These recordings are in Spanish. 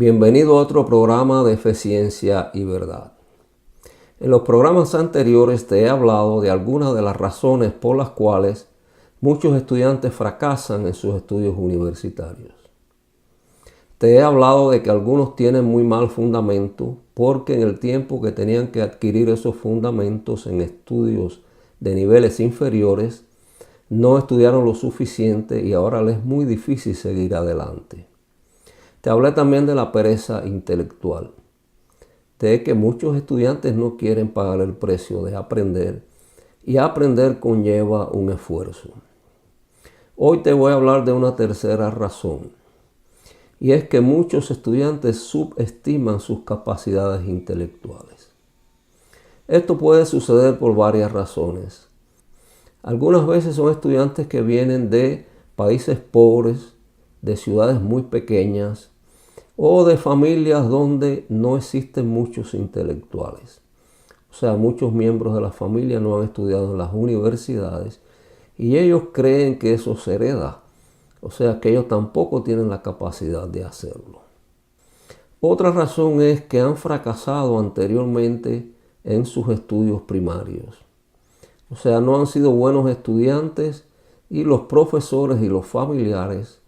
Bienvenido a otro programa de Fe, Ciencia y Verdad. En los programas anteriores te he hablado de algunas de las razones por las cuales muchos estudiantes fracasan en sus estudios universitarios. Te he hablado de que algunos tienen muy mal fundamento porque en el tiempo que tenían que adquirir esos fundamentos en estudios de niveles inferiores, no estudiaron lo suficiente y ahora les es muy difícil seguir adelante. Te hablé también de la pereza intelectual, de que muchos estudiantes no quieren pagar el precio de aprender y aprender conlleva un esfuerzo. Hoy te voy a hablar de una tercera razón y es que muchos estudiantes subestiman sus capacidades intelectuales. Esto puede suceder por varias razones. Algunas veces son estudiantes que vienen de países pobres, de ciudades muy pequeñas o de familias donde no existen muchos intelectuales. O sea, muchos miembros de la familia no han estudiado en las universidades y ellos creen que eso se hereda. O sea, que ellos tampoco tienen la capacidad de hacerlo. Otra razón es que han fracasado anteriormente en sus estudios primarios. O sea, no han sido buenos estudiantes y los profesores y los familiares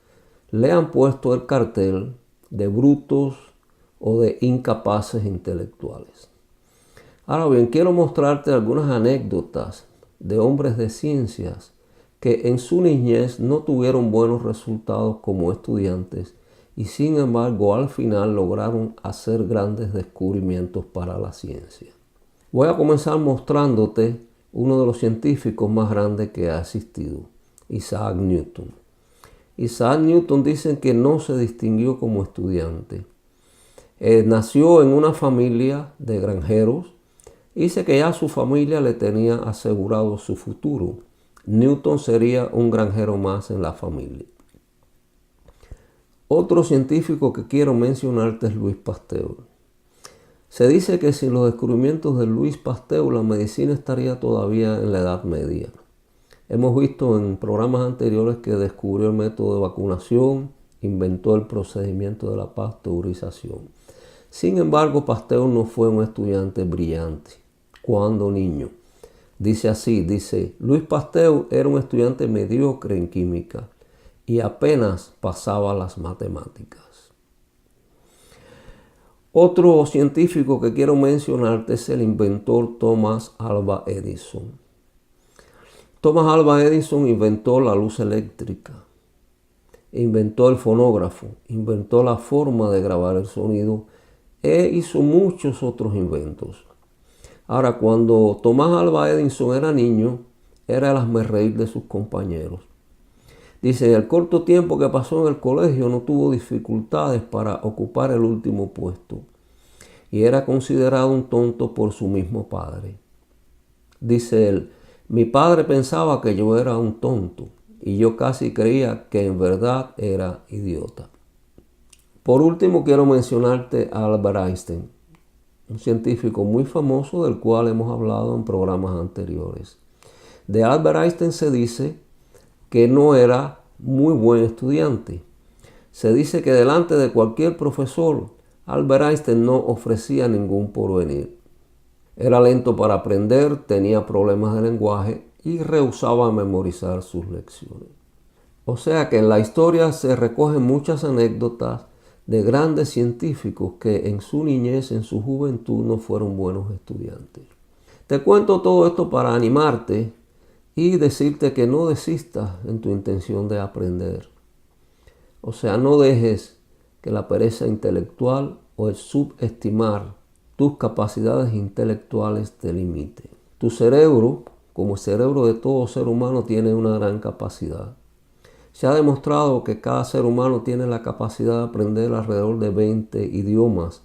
le han puesto el cartel de brutos o de incapaces intelectuales. Ahora bien, quiero mostrarte algunas anécdotas de hombres de ciencias que en su niñez no tuvieron buenos resultados como estudiantes y sin embargo al final lograron hacer grandes descubrimientos para la ciencia. Voy a comenzar mostrándote uno de los científicos más grandes que ha existido, Isaac Newton. Isaac Newton dicen que no se distinguió como estudiante. Nació en una familia de granjeros. Dice que ya su familia le tenía asegurado su futuro. Newton sería un granjero más en la familia. Otro científico que quiero mencionarte es Louis Pasteur. Se dice que sin los descubrimientos de Louis Pasteur la medicina estaría todavía en la Edad Media. Hemos visto en programas anteriores que descubrió el método de vacunación, inventó el procedimiento de la pasteurización. Sin embargo, Pasteur no fue un estudiante brillante cuando niño. Dice, Louis Pasteur era un estudiante mediocre en química y apenas pasaba las matemáticas. Otro científico que quiero mencionarte es el inventor Thomas Alva Edison. Thomas Alva Edison inventó la luz eléctrica, inventó el fonógrafo, inventó la forma de grabar el sonido e hizo muchos otros inventos. Ahora, cuando Thomas Alva Edison era niño, era el hazmerreír de sus compañeros. Dice, el corto tiempo que pasó en el colegio no tuvo dificultades para ocupar el último puesto y era considerado un tonto por su mismo padre. Dice él, mi padre pensaba que yo era un tonto y yo casi creía que en verdad era idiota. Por último, quiero mencionarte a Albert Einstein, un científico muy famoso del cual hemos hablado en programas anteriores. De Albert Einstein se dice que no era muy buen estudiante. Se dice que delante de cualquier profesor, Albert Einstein no ofrecía ningún porvenir. Era lento para aprender, tenía problemas de lenguaje y rehusaba memorizar sus lecciones. O sea que en la historia se recogen muchas anécdotas de grandes científicos que en su niñez, en su juventud, no fueron buenos estudiantes. Te cuento todo esto para animarte y decirte que no desistas en tu intención de aprender. O sea, no dejes que la pereza intelectual o el subestimar tus capacidades intelectuales te limiten. Tu cerebro, como el cerebro de todo ser humano, tiene una gran capacidad. Se ha demostrado que cada ser humano tiene la capacidad de aprender alrededor de 20 idiomas.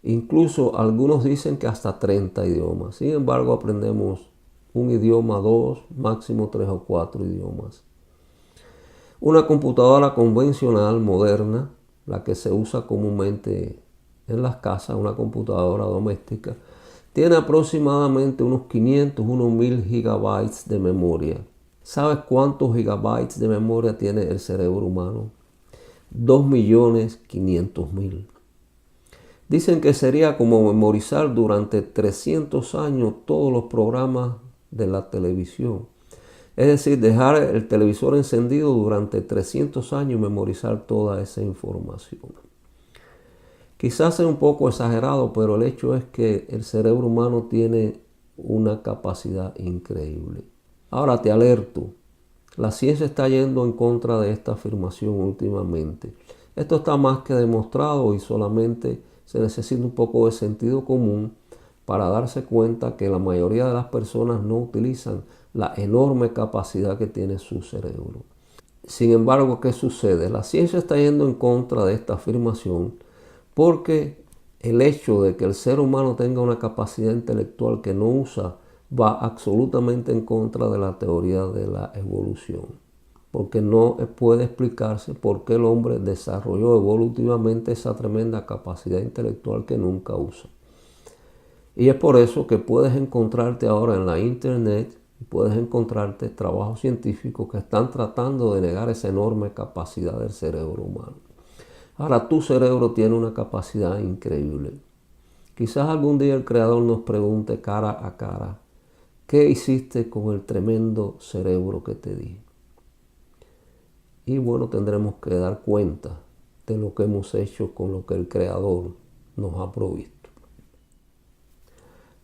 Incluso algunos dicen que hasta 30 idiomas. Sin embargo, aprendemos un idioma, 2, máximo 3 o 4 idiomas. Una computadora convencional, moderna, la que se usa comúnmente en las casas, una computadora doméstica, tiene aproximadamente unos 500, unos 1000 gigabytes de memoria. ¿Sabes cuántos gigabytes de memoria tiene el cerebro humano? 2.500.000. Dicen que sería como memorizar durante 300 años todos los programas de la televisión. Es decir, dejar el televisor encendido durante 300 años y memorizar toda esa información. Quizás sea un poco exagerado, pero el hecho es que el cerebro humano tiene una capacidad increíble. Ahora te alerto, la ciencia está yendo en contra de esta afirmación últimamente. Esto está más que demostrado y solamente se necesita un poco de sentido común para darse cuenta que la mayoría de las personas no utilizan la enorme capacidad que tiene su cerebro. Sin embargo, ¿qué sucede? La ciencia está yendo en contra de esta afirmación porque el hecho de que el ser humano tenga una capacidad intelectual que no usa va absolutamente en contra de la teoría de la evolución, porque no puede explicarse por qué el hombre desarrolló evolutivamente esa tremenda capacidad intelectual que nunca usa. Y es por eso que puedes encontrarte ahora en la internet, puedes encontrarte trabajos científicos que están tratando de negar esa enorme capacidad del cerebro humano. Ahora, tu cerebro tiene una capacidad increíble. Quizás algún día el Creador nos pregunte cara a cara, ¿qué hiciste con el tremendo cerebro que te di? Y bueno, tendremos que dar cuenta de lo que hemos hecho con lo que el Creador nos ha provisto.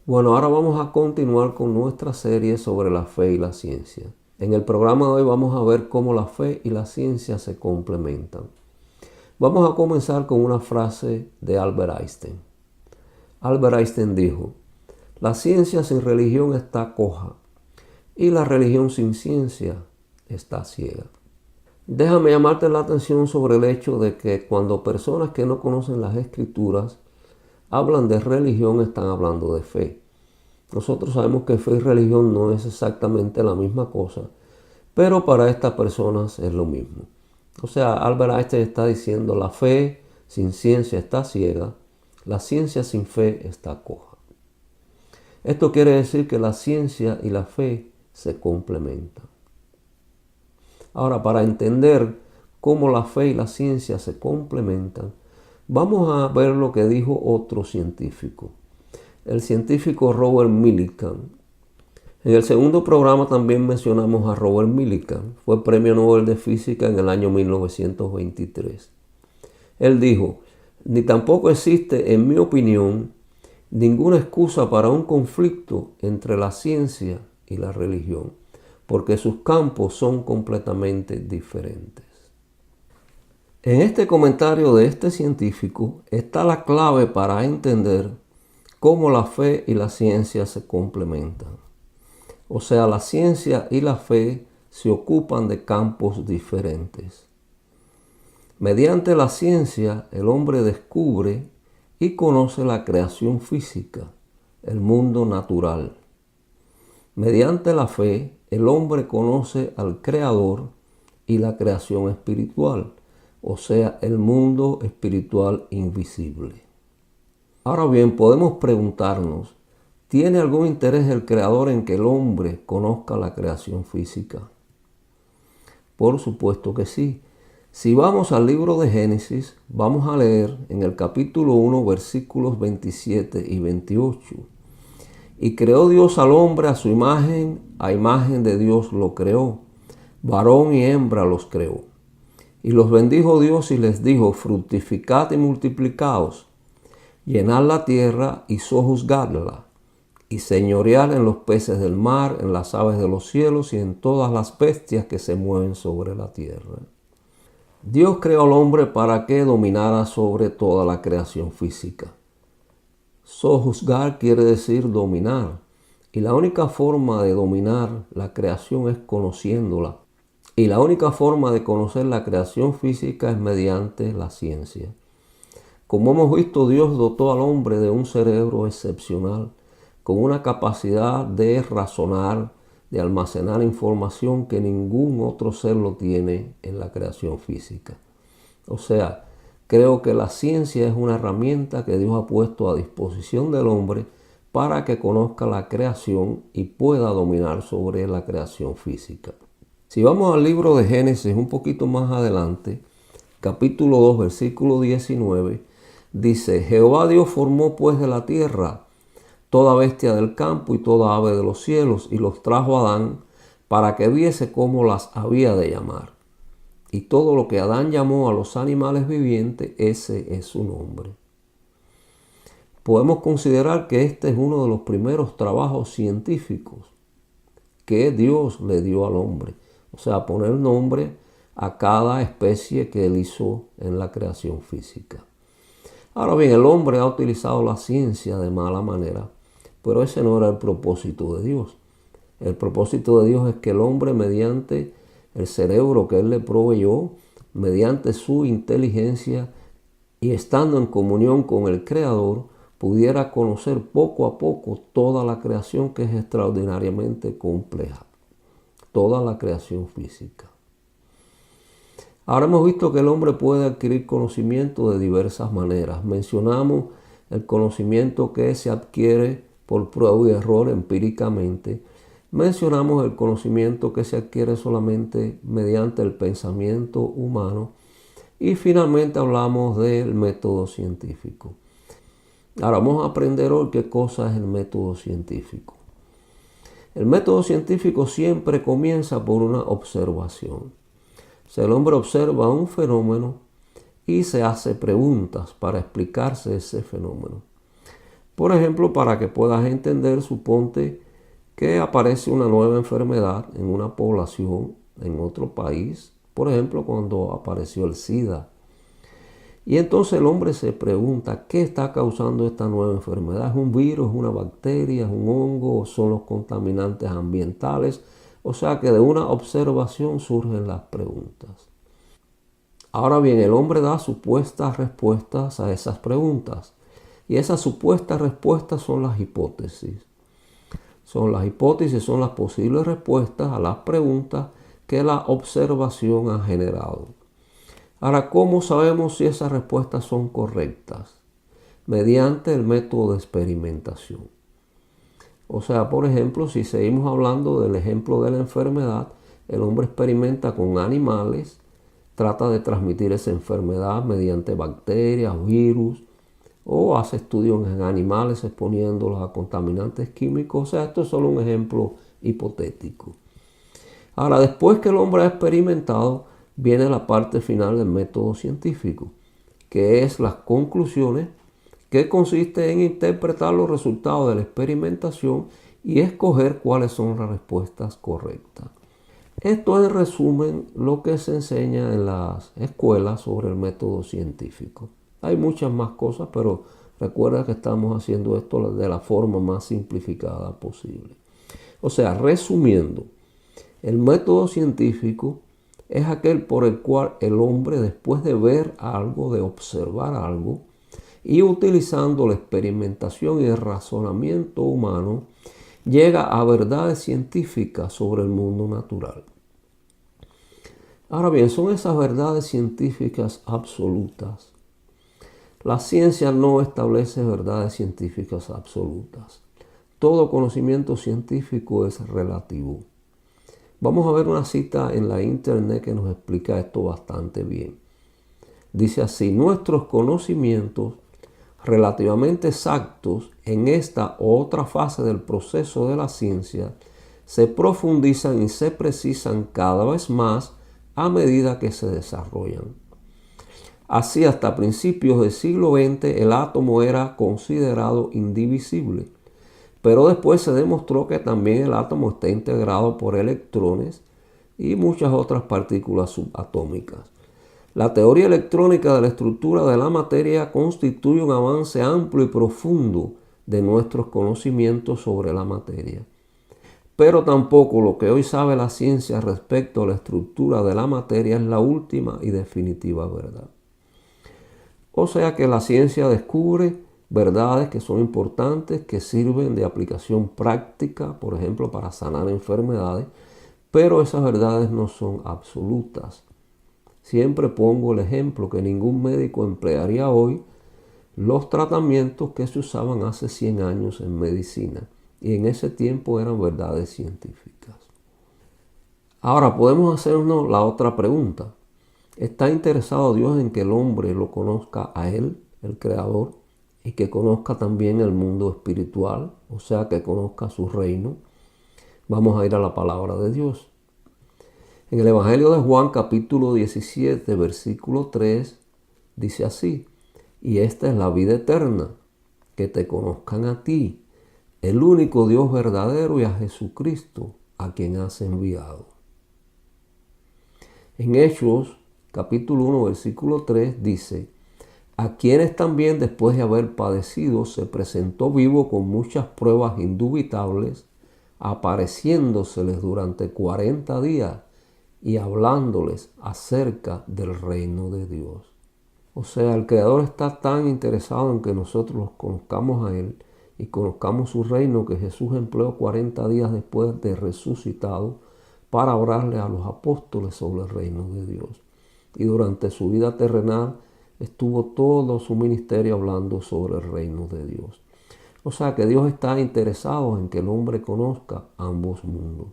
Bueno, ahora vamos a continuar con nuestra serie sobre la fe y la ciencia. En el programa de hoy vamos a ver cómo la fe y la ciencia se complementan. Vamos a comenzar con una frase de Albert Einstein. Albert Einstein dijo, la ciencia sin religión está coja y la religión sin ciencia está ciega. Déjame llamarte la atención sobre el hecho de que cuando personas que no conocen las escrituras hablan de religión, están hablando de fe. Nosotros sabemos que fe y religión no es exactamente la misma cosa, pero para estas personas es lo mismo. O sea, Albert Einstein está diciendo la fe sin ciencia está ciega, la ciencia sin fe está coja. Esto quiere decir que la ciencia y la fe se complementan. Ahora, para entender cómo la fe y la ciencia se complementan, vamos a ver lo que dijo otro científico, el científico Robert Millikan. En el segundo programa también mencionamos a Robert Millikan, fue premio Nobel de Física en el año 1923. Él dijo, ni tampoco existe, en mi opinión, ninguna excusa para un conflicto entre la ciencia y la religión, porque sus campos son completamente diferentes. En este comentario de este científico está la clave para entender cómo la fe y la ciencia se complementan. O sea, la ciencia y la fe se ocupan de campos diferentes. Mediante la ciencia, el hombre descubre y conoce la creación física, el mundo natural. Mediante la fe, el hombre conoce al Creador y la creación espiritual, o sea, el mundo espiritual invisible. Ahora bien, podemos preguntarnos, ¿tiene algún interés el Creador en que el hombre conozca la creación física? Por supuesto que sí. Si vamos al libro de Génesis, vamos a leer en el capítulo 1, versículos 27 y 28. Y creó Dios al hombre a su imagen de Dios lo creó, varón y hembra los creó. Y los bendijo Dios y les dijo, fructificad y multiplicaos, llenad la tierra y sojuzgadla, y señoread en los peces del mar, en las aves de los cielos y en todas las bestias que se mueven sobre la tierra. Dios creó al hombre para que dominara sobre toda la creación física. Sojuzgar quiere decir dominar, y la única forma de dominar la creación es conociéndola. Y la única forma de conocer la creación física es mediante la ciencia. Como hemos visto, Dios dotó al hombre de un cerebro excepcional, con una capacidad de razonar, de almacenar información que ningún otro ser lo tiene en la creación física. O sea, creo que la ciencia es una herramienta que Dios ha puesto a disposición del hombre para que conozca la creación y pueda dominar sobre la creación física. Si vamos al libro de Génesis un poquito más adelante, capítulo 2, versículo 19, Dice, Jehová Dios formó pues de la tierra toda bestia del campo y toda ave de los cielos, y los trajo a Adán para que viese cómo las había de llamar. Y todo lo que Adán llamó a los animales vivientes, ese es su nombre. Podemos considerar que este es uno de los primeros trabajos científicos que Dios le dio al hombre. O sea, poner nombre a cada especie que él hizo en la creación física. Ahora bien, el hombre ha utilizado la ciencia de mala manera, pero ese no era el propósito de Dios. El propósito de Dios es que el hombre, mediante el cerebro que él le proveyó, mediante su inteligencia y estando en comunión con el Creador, pudiera conocer poco a poco toda la creación, que es extraordinariamente compleja, toda la creación física. Ahora hemos visto que el hombre puede adquirir conocimiento de diversas maneras. Mencionamos el conocimiento que se adquiere por prueba y error empíricamente. Mencionamos el conocimiento que se adquiere solamente mediante el pensamiento humano. Y finalmente hablamos del método científico. Ahora vamos a aprender hoy qué cosa es el método científico. El método científico siempre comienza por una observación. O sea, el hombre observa un fenómeno y se hace preguntas para explicarse ese fenómeno. Por ejemplo, para que puedas entender, suponte que aparece una nueva enfermedad en una población, en otro país. Por ejemplo, cuando apareció el SIDA. Y entonces el hombre se pregunta, ¿qué está causando esta nueva enfermedad? ¿Es un virus, es una bacteria, es un hongo, o son los contaminantes ambientales? O sea que de una observación surgen las preguntas. Ahora bien, el hombre da supuestas respuestas a esas preguntas. Y esas supuestas respuestas son las hipótesis. Son las posibles respuestas a las preguntas que la observación ha generado. Ahora, ¿cómo sabemos si esas respuestas son correctas? Mediante el método de experimentación. O sea, por ejemplo, si seguimos hablando del ejemplo de la enfermedad, el hombre experimenta con animales, trata de transmitir esa enfermedad mediante bacterias, virus, o hace estudios en animales exponiéndolos a contaminantes químicos. O sea, esto es solo un ejemplo hipotético. Ahora, después que el hombre ha experimentado, viene la parte final del método científico, que es las conclusiones, que consiste en interpretar los resultados de la experimentación y escoger cuáles son las respuestas correctas. Esto es en resumen lo que se enseña en las escuelas sobre el método científico. Hay muchas más cosas, pero recuerda que estamos haciendo esto de la forma más simplificada posible. O sea, resumiendo, el método científico es aquel por el cual el hombre, después de ver algo, de observar algo, y utilizando la experimentación y el razonamiento humano, llega a verdades científicas sobre el mundo natural. Ahora bien, son esas verdades científicas absolutas. La ciencia no establece verdades científicas absolutas. Todo conocimiento científico es relativo. Vamos a ver una cita en la internet que nos explica esto bastante bien. Dice así: nuestros conocimientos relativamente exactos en esta otra fase del proceso de la ciencia se profundizan y se precisan cada vez más a medida que se desarrollan. Así, hasta principios del siglo XX el átomo era considerado indivisible, pero después se demostró que también el átomo está integrado por electrones y muchas otras partículas subatómicas. La teoría electrónica de la estructura de la materia constituye un avance amplio y profundo de nuestros conocimientos sobre la materia. Pero tampoco lo que hoy sabe la ciencia respecto a la estructura de la materia es la última y definitiva verdad. O sea que la ciencia descubre verdades que son importantes, que sirven de aplicación práctica, por ejemplo, para sanar enfermedades, pero esas verdades no son absolutas. Siempre pongo el ejemplo que ningún médico emplearía hoy los tratamientos que se usaban hace 100 años en medicina, y en ese tiempo eran verdades científicas. Ahora podemos hacernos la otra pregunta. ¿Está interesado Dios en que el hombre lo conozca a Él el Creador, y que conozca también el mundo espiritual, o sea, que conozca su reino, vamos a ir a la palabra de Dios. En el Evangelio de Juan, capítulo 17, versículo 3, dice así: y esta es la vida eterna, que te conozcan a ti, el único Dios verdadero, y a Jesucristo, a quien has enviado. En Hechos, capítulo 1, versículo 3, dice: a quienes también después de haber padecido se presentó vivo con muchas pruebas indubitables, apareciéndoseles durante 40 días y hablándoles acerca del reino de Dios. O sea, el Creador está tan interesado en que nosotros los conozcamos a Él y conozcamos su reino, que Jesús empleó 40 días después de resucitado para hablarle a los apóstoles sobre el reino de Dios. Y durante su vida terrenal estuvo todo su ministerio hablando sobre el reino de Dios. O sea que Dios está interesado en que el hombre conozca ambos mundos,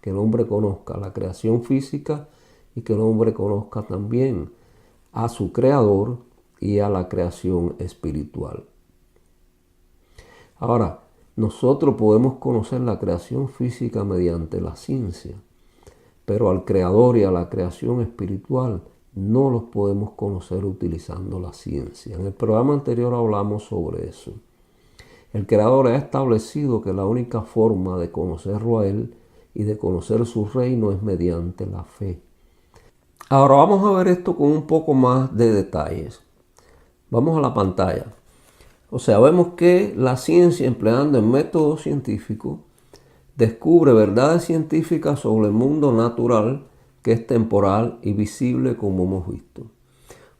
que el hombre conozca la creación física y que el hombre conozca también a su Creador y a la creación espiritual. Ahora, nosotros podemos conocer la creación física mediante la ciencia, pero al Creador y a la creación espiritual no los podemos conocer utilizando la ciencia. En el programa anterior hablamos sobre eso. El Creador ha establecido que la única forma de conocerlo a Él y de conocer su reino es mediante la fe. Ahora vamos a ver esto con un poco más de detalles. Vamos a la pantalla. O sea, vemos que la ciencia, empleando el método científico, descubre verdades científicas sobre el mundo natural, que es temporal y visible, como hemos visto.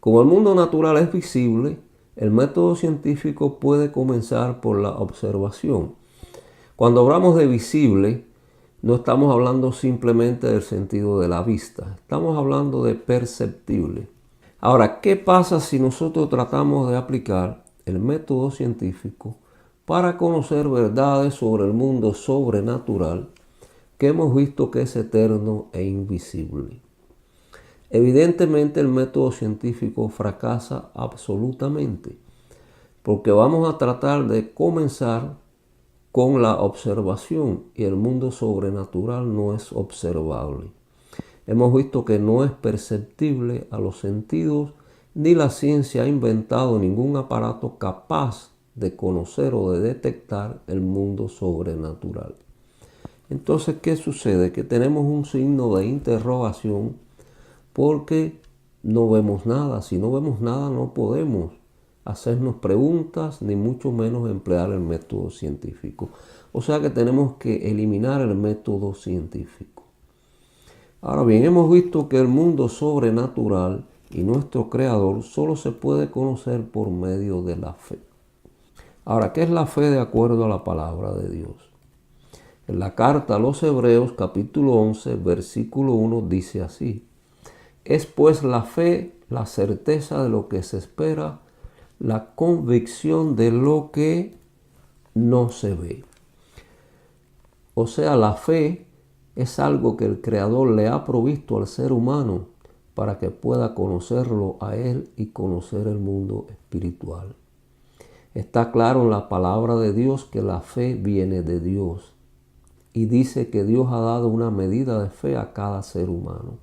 Como el mundo natural es visible, el método científico puede comenzar por la observación. Cuando hablamos de visible, no estamos hablando simplemente del sentido de la vista, estamos hablando de perceptible. Ahora, ¿qué pasa si nosotros tratamos de aplicar el método científico para conocer verdades sobre el mundo sobrenatural que hemos visto que es eterno e invisible? Evidentemente el método científico fracasa absolutamente, porque vamos a tratar de comenzar con la observación y el mundo sobrenatural no es observable. Hemos visto que no es perceptible a los sentidos, ni la ciencia ha inventado ningún aparato capaz de conocer o de detectar el mundo sobrenatural. Entonces, ¿qué sucede? Que tenemos un signo de interrogación porque no vemos nada. Si no vemos nada, no podemos hacernos preguntas, ni mucho menos emplear el método científico. O sea que tenemos que eliminar el método científico. Ahora bien, hemos visto que el mundo sobrenatural y nuestro Creador solo se puede conocer por medio de la fe. Ahora, ¿qué es la fe de acuerdo a la palabra de Dios? En la carta a los Hebreos, capítulo 11, versículo 1, dice así: es pues la fe la certeza de lo que se espera, la convicción de lo que no se ve. O sea, la fe es algo que el Creador le ha provisto al ser humano para que pueda conocerlo a Él y conocer el mundo espiritual. Está claro en la palabra de Dios que la fe viene de Dios y dice que Dios ha dado una medida de fe a cada ser humano.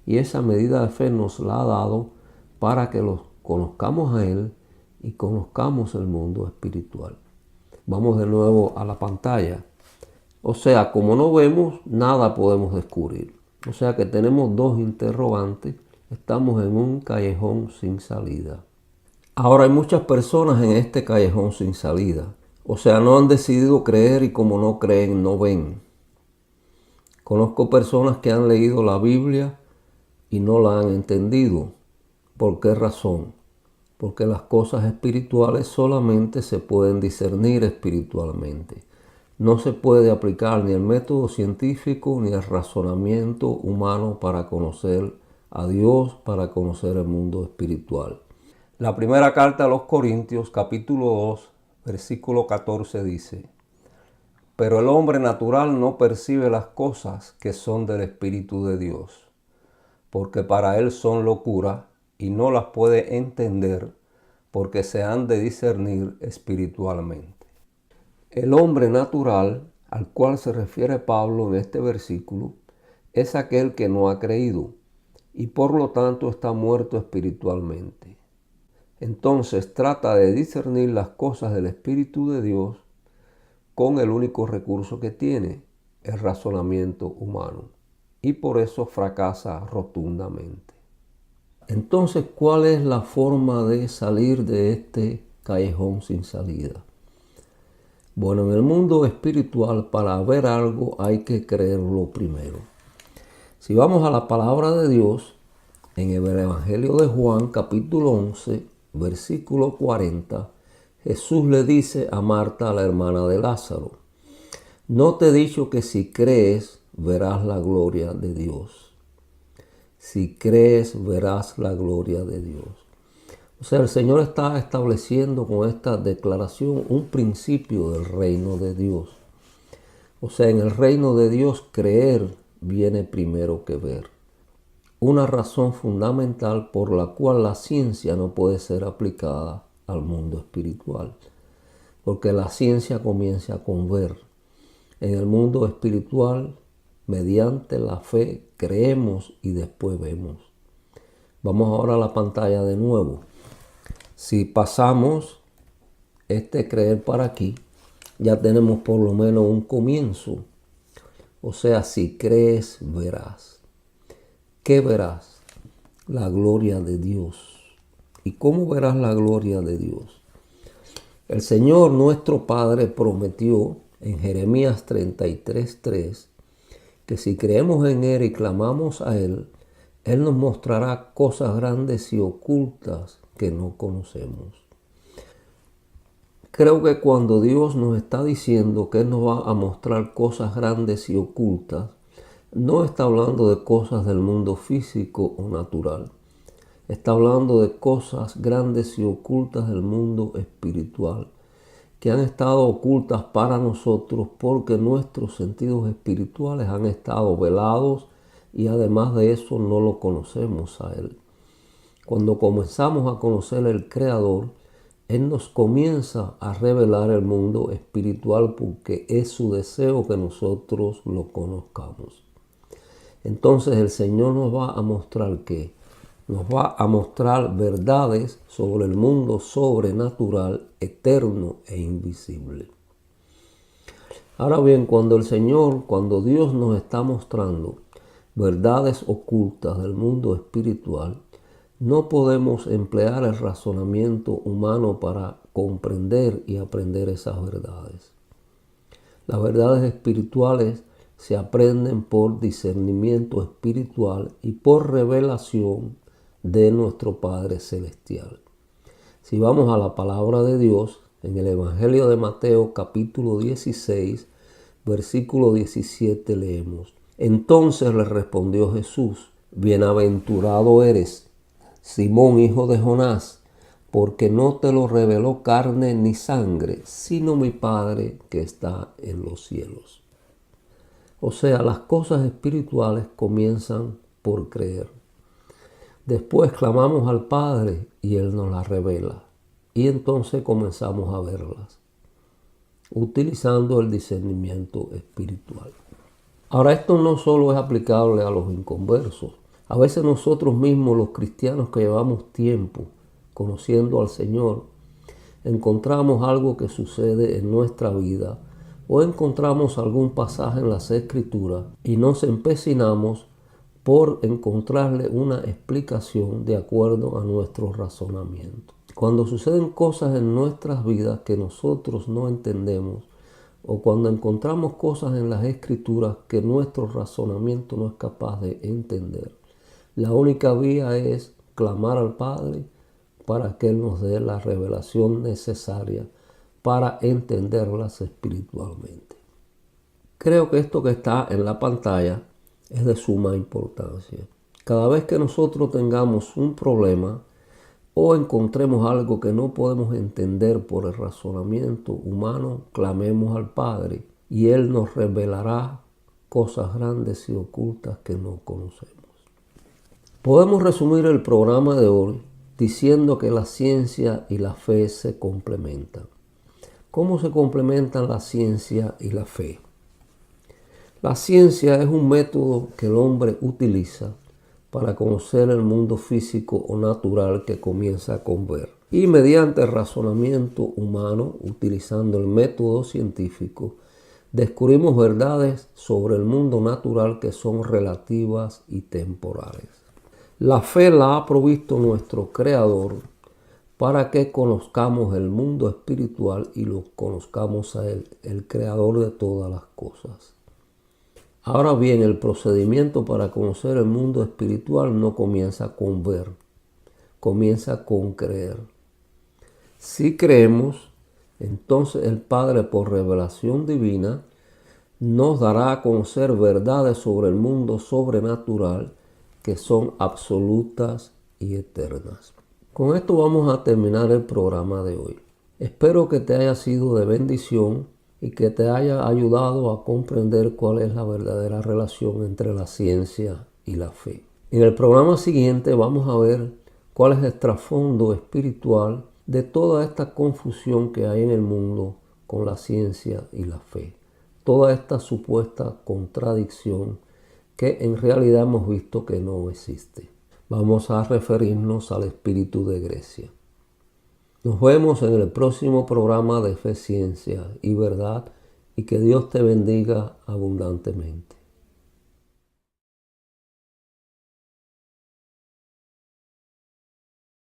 Y esa medida de fe nos la ha dado para que los conozcamos a Él y conozcamos el mundo espiritual. Vamos de nuevo a la pantalla. O sea, como no vemos, nada podemos descubrir. O sea que tenemos dos interrogantes. Estamos en un callejón sin salida. Ahora hay muchas personas en este callejón sin salida. O sea, no han decidido creer y como no creen, no ven. Conozco personas que han leído la Biblia y no la han entendido. ¿Por qué razón? Porque las cosas espirituales solamente se pueden discernir espiritualmente. No se puede aplicar ni el método científico ni el razonamiento humano para conocer a Dios, para conocer el mundo espiritual. La primera carta a los Corintios, capítulo 2, versículo 14 dice: pero el hombre natural no percibe las cosas que son del Espíritu de Dios, porque para él son locura y no las puede entender porque se han de discernir espiritualmente. El hombre natural al cual se refiere Pablo en este versículo es aquel que no ha creído y por lo tanto está muerto espiritualmente. Entonces trata de discernir las cosas del Espíritu de Dios con el único recurso que tiene, el razonamiento humano, y por eso fracasa rotundamente. Entonces, ¿cuál es la forma de salir de este callejón sin salida? Bueno, en el mundo espiritual, para ver algo hay que creerlo primero. Si vamos a la palabra de Dios, en el Evangelio de Juan, capítulo 11, versículo 40, Jesús le dice a Marta, la hermana de Lázaro: no te he dicho que si crees verás la gloria de Dios. Si crees verás la gloria de Dios. O sea, el Señor está estableciendo con esta declaración un principio del reino de Dios. O sea, en el reino de Dios creer viene primero que ver. Una razón fundamental por la cual la ciencia no puede ser aplicada al mundo espiritual. Porque la ciencia comienza con ver. En el mundo espiritual, mediante la fe, creemos y después vemos. Vamos ahora a la pantalla de nuevo. Si pasamos este creer para aquí, ya tenemos por lo menos un comienzo. O sea, si crees, verás. ¿Qué verás? La gloria de Dios. ¿Y cómo verás la gloria de Dios? El Señor nuestro Padre prometió en Jeremías 33:3 que si creemos en Él y clamamos a Él, Él nos mostrará cosas grandes y ocultas que no conocemos. Creo que cuando Dios nos está diciendo que Él nos va a mostrar cosas grandes y ocultas, no está hablando de cosas del mundo físico o natural. Está hablando de cosas grandes y ocultas del mundo espiritual, que han estado ocultas para nosotros porque nuestros sentidos espirituales han estado velados y además de eso no lo conocemos a Él. Cuando comenzamos a conocer al Creador, Él nos comienza a revelar el mundo espiritual porque es su deseo que nosotros lo conozcamos. Entonces el Señor nos va a mostrar que nos va a mostrar verdades sobre el mundo sobrenatural, eterno e invisible. Ahora bien, cuando Dios nos está mostrando verdades ocultas del mundo espiritual, no podemos emplear el razonamiento humano para comprender y aprender esas verdades. Las verdades espirituales se aprenden por discernimiento espiritual y por revelación de nuestro Padre Celestial. Si vamos a la palabra de Dios, en el Evangelio de Mateo capítulo 16, versículo 17 leemos: entonces le respondió Jesús: bienaventurado eres, Simón, hijo de Jonás, porque no te lo reveló carne ni sangre, sino mi Padre que está en los cielos. O sea, las cosas espirituales comienzan por creer. Después clamamos al Padre y Él nos las revela. Y entonces comenzamos a verlas, utilizando el discernimiento espiritual. Ahora, esto no solo es aplicable a los inconversos. A veces nosotros mismos, los cristianos que llevamos tiempo conociendo al Señor, encontramos algo que sucede en nuestra vida o encontramos algún pasaje en las Escrituras y nos empecinamos por encontrarle una explicación de acuerdo a nuestro razonamiento. Cuando suceden cosas en nuestras vidas que nosotros no entendemos, o cuando encontramos cosas en las Escrituras que nuestro razonamiento no es capaz de entender, la única vía es clamar al Padre para que Él nos dé la revelación necesaria para entenderlas espiritualmente. Creo que esto que está en la pantalla es de suma importancia. Cada vez que nosotros tengamos un problema o encontremos algo que no podemos entender por el razonamiento humano, clamemos al Padre y Él nos revelará cosas grandes y ocultas que no conocemos. Podemos resumir el programa de hoy diciendo que la ciencia y la fe se complementan. ¿Cómo se complementan la ciencia y la fe? La ciencia es un método que el hombre utiliza para conocer el mundo físico o natural que comienza con ver. Y mediante el razonamiento humano, utilizando el método científico, descubrimos verdades sobre el mundo natural que son relativas y temporales. La fe la ha provisto nuestro Creador para que conozcamos el mundo espiritual y lo conozcamos a Él, el Creador de todas las cosas. Ahora bien, el procedimiento para conocer el mundo espiritual no comienza con ver, comienza con creer. Si creemos, entonces el Padre, por revelación divina, nos dará a conocer verdades sobre el mundo sobrenatural que son absolutas y eternas. Con esto vamos a terminar el programa de hoy. Espero que te haya sido de bendición y que te haya ayudado a comprender cuál es la verdadera relación entre la ciencia y la fe. En el programa siguiente vamos a ver cuál es el trasfondo espiritual de toda esta confusión que hay en el mundo con la ciencia y la fe. Toda esta supuesta contradicción que en realidad hemos visto que no existe. Vamos a referirnos al espíritu de Grecia. Nos vemos en el próximo programa de Fe, Ciencia y Verdad y que Dios te bendiga abundantemente.